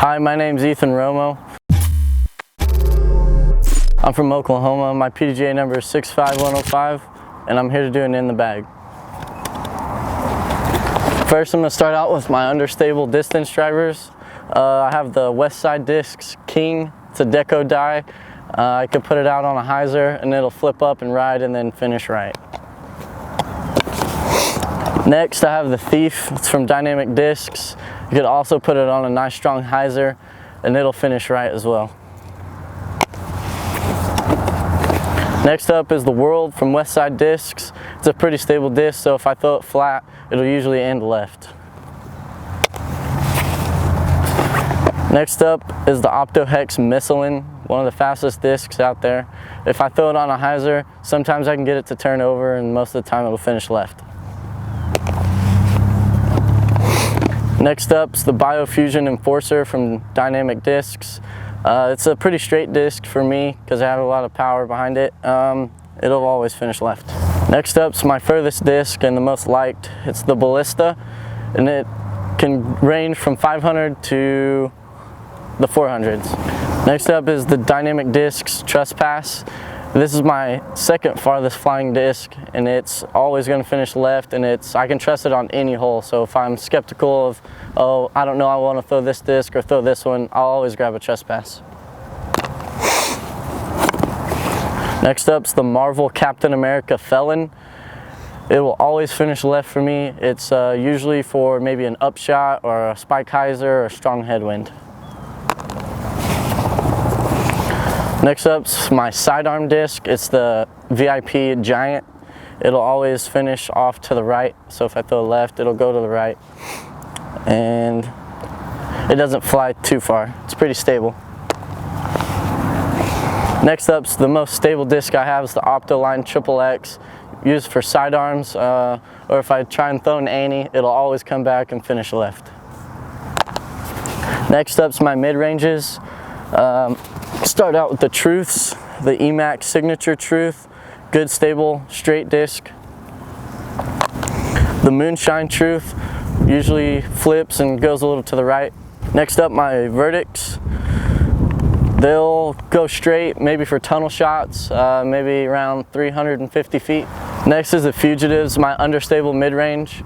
Hi, my name's Ethan Romo. I'm from Oklahoma. My PDGA number is 65105, and I'm here to do an in the bag. First, I'm going to start out with my understable distance drivers. I have the West Side Discs King. It's a deco die. I can put it out on a hyzer and it'll flip up and ride and then finish right. Next, I have the Thief. It's from Dynamic Discs. You could also put it on a nice strong hyzer and it'll finish right as well. Next up is the World from West Side Discs. It's a pretty stable disc, so if I throw it flat, it'll usually end left. Next up is the Opto Hex Missile, one of the fastest discs out there. If I throw it on a hyzer, sometimes I can get it to turn over, and most of the time it'll finish left. Next up is the Biofusion Enforcer from Dynamic Discs. It's a pretty straight disc for me because I have a lot of power behind it. It'll always finish left. Next up is my furthest disc and the most liked. It's the Ballista, and it can range from 500 to the 400s. Next up is the Dynamic Discs Tresspass. This is my second farthest flying disc, and it's always going to finish left, and I can trust it on any hole. So if I'm skeptical of, oh, I don't know, I want to throw this disc or throw this one, I'll always grab a Tresspass. Next up is the Marvel Captain America Felon. It will always finish left for me. It's usually for maybe an upshot or a spike hyzer or a strong headwind. Next up's my sidearm disc. It's the VIP Giant. It'll always finish off to the right, so if I throw left, it'll go to the right. And it doesn't fly too far. It's pretty stable. Next up's the most stable disc I have is the Opto Line XXX, used for sidearms, or if I try and throw an Annie, it'll always come back and finish left. Next up's my mid-ranges. Start out with the Truths, the EMAX Signature Truth, good stable straight disc. The Moonshine Truth usually flips and goes a little to the right. Next up, my Verdicts. They'll go straight, maybe for tunnel shots, maybe around 350 feet. Next is the Fugitives, my understable mid-range.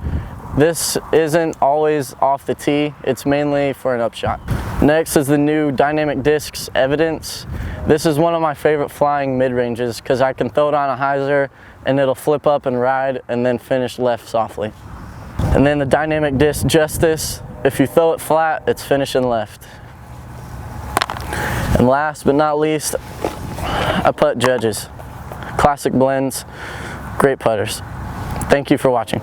This isn't always off the tee, it's mainly for an upshot. Next is the new Dynamic Discs Evidence. This is one of my favorite flying mid-ranges because I can throw it on a hyzer and it'll flip up and ride and then finish left softly. And then the Dynamic Disc Justice, if you throw it flat, it's finishing left. And last but not least, I putt Judges. Classic blends, great putters. Thank you for watching.